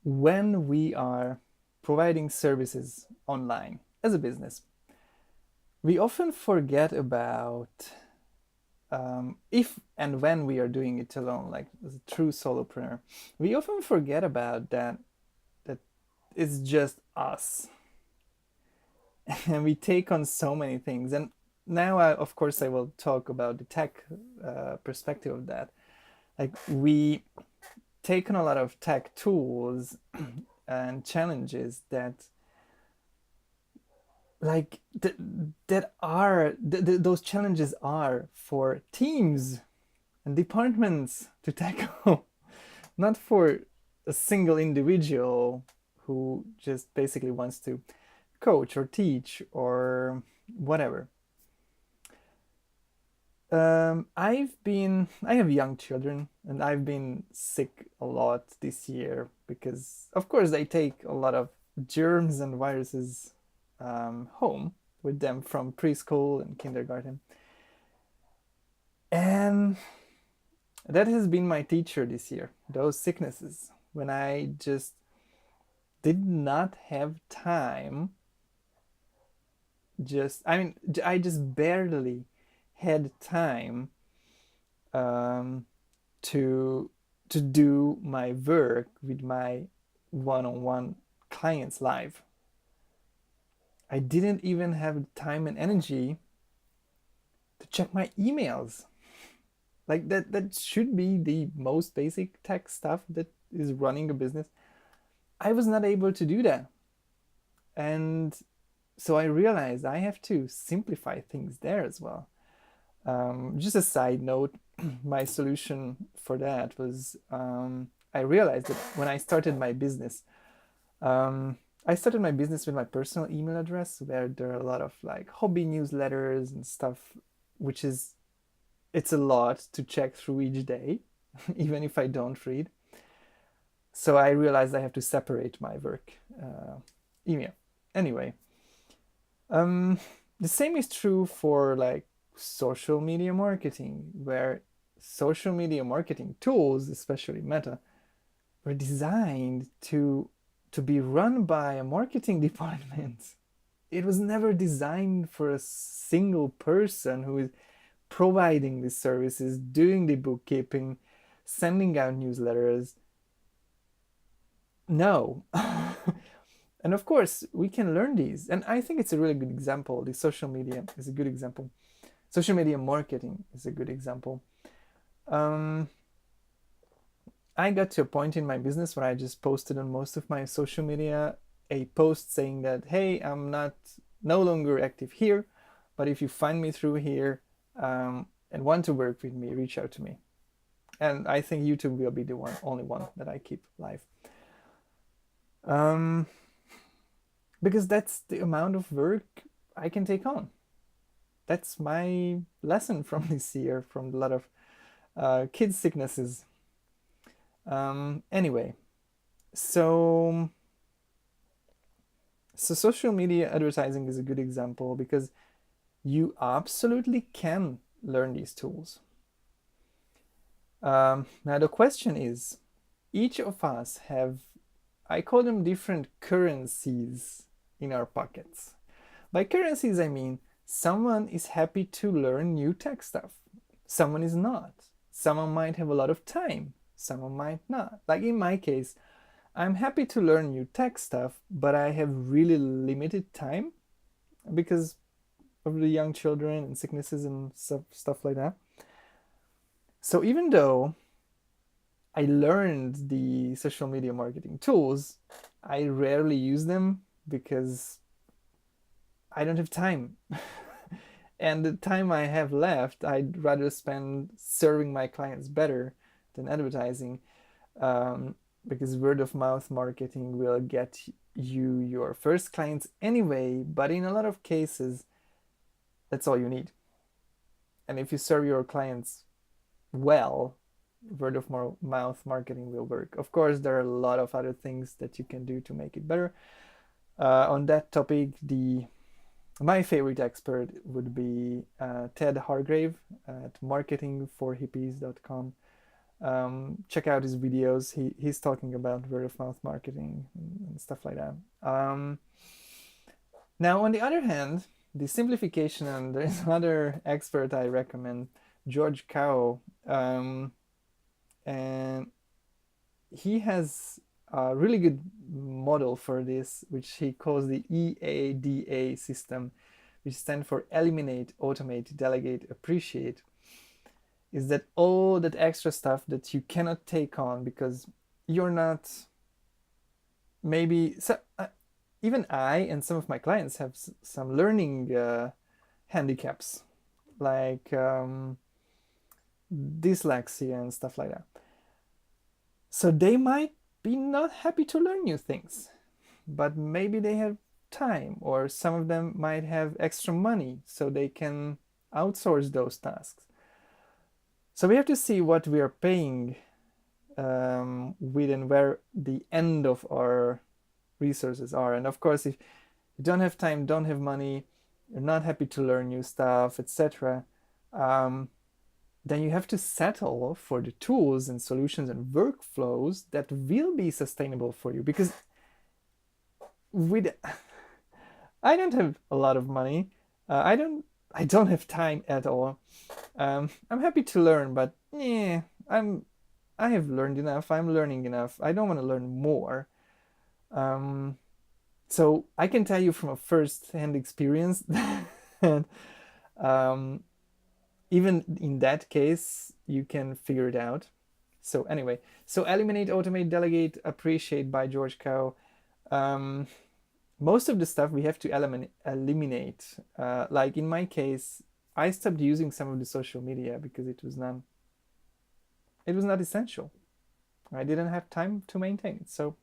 when we are providing services online as a business, we often forget about if and when we are doing it alone, like as a true solopreneur, we often forget about that it's just us, and we take on so many things. And now, of course, I will talk about the tech perspective of that. Like we take on a lot of tech tools and challenges that like that are those challenges are for teams and departments to tackle, not for a single individual who just basically wants to coach or teach or whatever. I have young children, and I've been sick a lot this year because, of course, they take a lot of germs and viruses home with them from preschool and kindergarten. And that has been my teacher this year, those sicknesses, when I just did not have time. I just barely had time um, to do my work with my one-on-one clients live. I didn't even have time and energy to check my emails. Like that should be the most basic tech stuff that is running a business. I was not able to do that. And so I realized I have to simplify things there as well. Just a side note, my solution for that was I realized that when I started my business with my personal email address, where there are a lot of like hobby newsletters and stuff, which is it's a lot to check through each day, even if I don't read. So I realized I have to separate my work email. Anyway, um, the same is true for like social media marketing, where social media marketing tools, especially Meta, were designed to be run by a marketing department. It was never designed for a single person who is providing the services, doing the bookkeeping, sending out newsletters. No. And of course, we can learn these. And I think it's a really good example. The social media is a good example. Social media marketing is a good example. Um, I got to a point in my business where I just posted on most of my social media a post saying that, hey, I'm not no longer active here, but if you find me through here and want to work with me, reach out to me. And I think YouTube will be the only one that I keep live. Um, because that's the amount of work I can take on. That's my lesson from this year, from a lot of kids' sicknesses. Anyway, so social media advertising is a good example because you absolutely can learn these tools. Now the question is, each of us have, I call them different currencies in our pockets. By currencies, I mean someone is happy to learn new tech stuff. Someone is not. Someone might have a lot of time. Someone might not. Like in my case, I'm happy to learn new tech stuff, but I have really limited time because of the young children and sicknesses and stuff like that. So even though I learned the social media marketing tools, I rarely use them because I don't have time. And the time I have left, I'd rather spend serving my clients better than advertising, because word of mouth marketing will get you your first clients anyway, but in a lot of cases, that's all you need. And if you serve your clients well, word of mouth marketing will work. Of course, there are a lot of other things that you can do to make it better. On that topic, my favorite expert would be Ted Hargrave at marketingforhippies.com. Check out his videos. He's talking about word of mouth marketing and stuff like that. Now, on the other hand, the simplification, and there's another expert I recommend, George Cao, and he has a really good model for this, which he calls the EADA system, which stands for eliminate, automate, delegate, appreciate. Is that all that extra stuff that you cannot take on because you're not maybe so, even I and some of my clients have some learning handicaps like dyslexia and stuff like that. So they might be not happy to learn new things, but maybe they have time, or some of them might have extra money so they can outsource those tasks. So we have to see what we are paying with and where the end of our resources are. And of course, if you don't have time, don't have money, you're not happy to learn new stuff, etc., then you have to settle for the tools and solutions and workflows that will be sustainable for you. Because with I don't have a lot of money. I don't have time at all. I'm happy to learn, but yeah, I have learned enough. I'm learning enough. I don't want to learn more. So I can tell you from a first-hand experience that even in that case, you can figure it out. So anyway, so eliminate, automate, delegate, appreciate by George Cao. Most of the stuff we have to eliminate. Like in my case, I stopped using some of the social media because it was not essential. I didn't have time to maintain it, so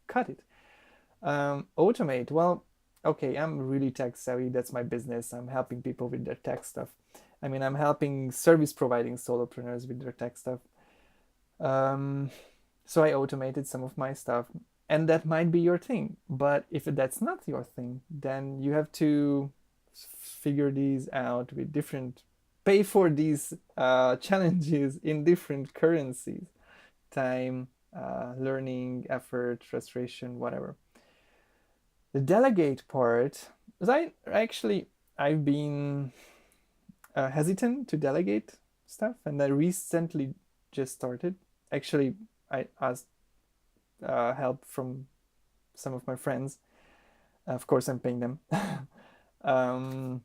cut it. Automate. Well, okay, I'm really tech savvy. That's my business. I'm helping people with their tech stuff. I mean, I'm helping service providing solopreneurs with their tech stuff. So I automated some of my stuff, and that might be your thing. But if that's not your thing, then you have to figure these out with different, pay for these challenges in different currencies, time, learning, effort, frustration, whatever. The delegate part, I've been hesitant to delegate stuff, and I recently just started. Actually, I asked help from some of my friends. Of course, I'm paying them. And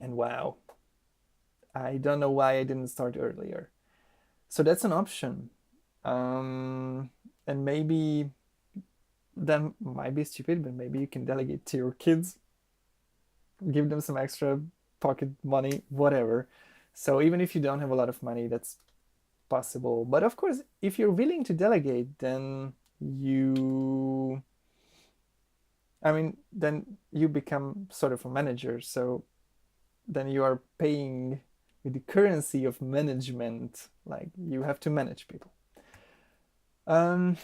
wow, I don't know why I didn't start earlier. So that's an option. And maybe that might be stupid, but maybe you can delegate to your kids, give them some extra pocket money, whatever. So even if you don't have a lot of money, that's possible. But of course, if you're willing to delegate, then you become sort of a manager. So then you are paying with the currency of management, like you have to manage people. And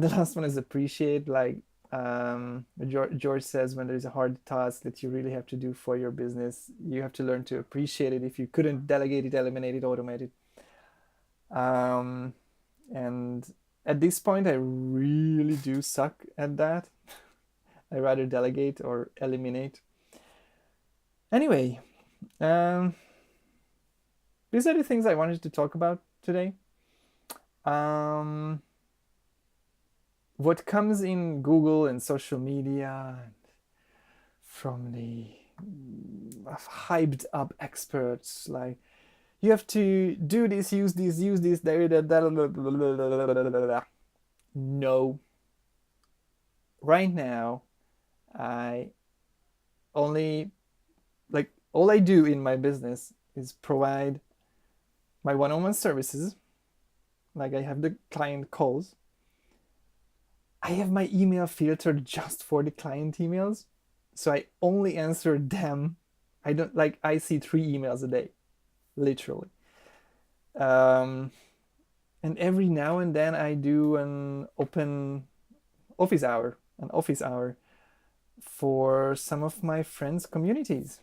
the last one is appreciate. Like George says, when there's a hard task that you really have to do for your business, you have to learn to appreciate it. If you couldn't delegate it, eliminate it, automate it. And at this point, I really do suck at that. I rather delegate or eliminate. Anyway, these are the things I wanted to talk about today. What comes in Google and social media from the hyped up experts, like you have to do this, use this, no. Right now, I only, like, all I do in my business is provide my one-on-one services. Like I have the client calls. I have my email filtered just for the client emails. So I only answer them. I see 3 emails a day, literally. And every now and then I do an office hour for some of my friends' communities.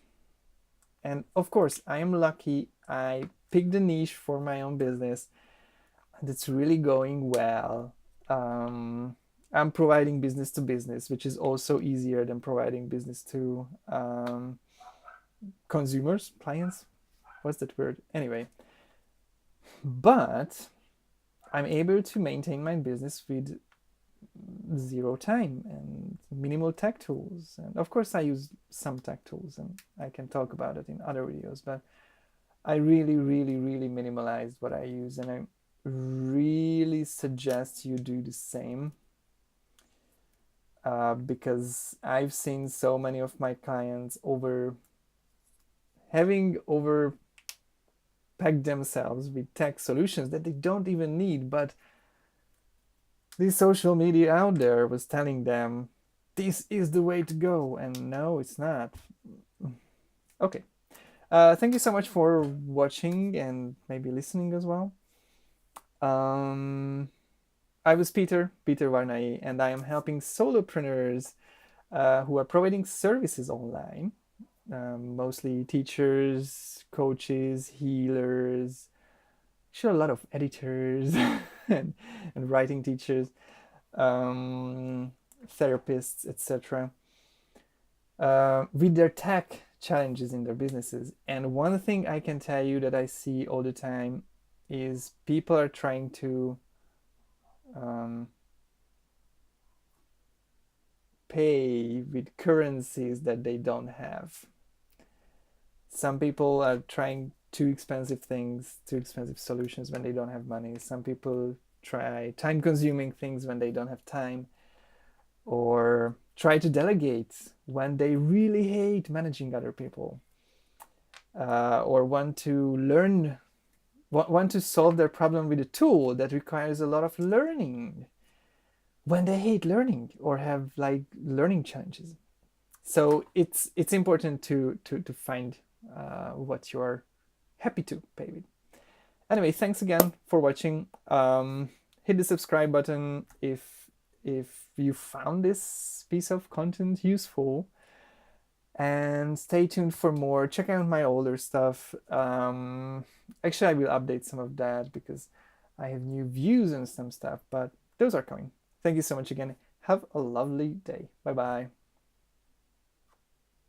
And of course, I am lucky. I picked the niche for my own business. and it's really going well. Um, I'm providing business to business, which is also easier than providing business to consumers, clients. What's that word? Anyway, but I'm able to maintain my business with zero time and minimal tech tools. And of course, I use some tech tools, and I can talk about it in other videos. But I really, really, really minimalized what I use, and I really suggest you do the same. Because I've seen so many of my clients overpack themselves with tech solutions that they don't even need, but the social media out there was telling them this is the way to go, and no, it's not. Okay. Thank you so much for watching and maybe listening as well. I was Peter Varnay, and I am helping solopreneurs who are providing services online, mostly teachers, coaches, healers, actually a lot of editors and writing teachers, therapists, etc. With their tech challenges in their businesses. And one thing I can tell you that I see all the time is people are trying to pay with currencies that they don't have. Some people are trying too expensive things, too expensive solutions when they don't have money. Some people try time-consuming things when they don't have time, or try to delegate when they really hate managing other people, or want to solve their problem with a tool that requires a lot of learning when they hate learning or have like learning challenges. So it's important to find what you're happy to pay with. Anyway, thanks again for watching. Hit the subscribe button if you found this piece of content useful, and stay tuned for more. Check out my older stuff. Actually, I will update some of that because I have new views on some stuff, but those are coming. Thank you so much again. Have a lovely day. Bye bye.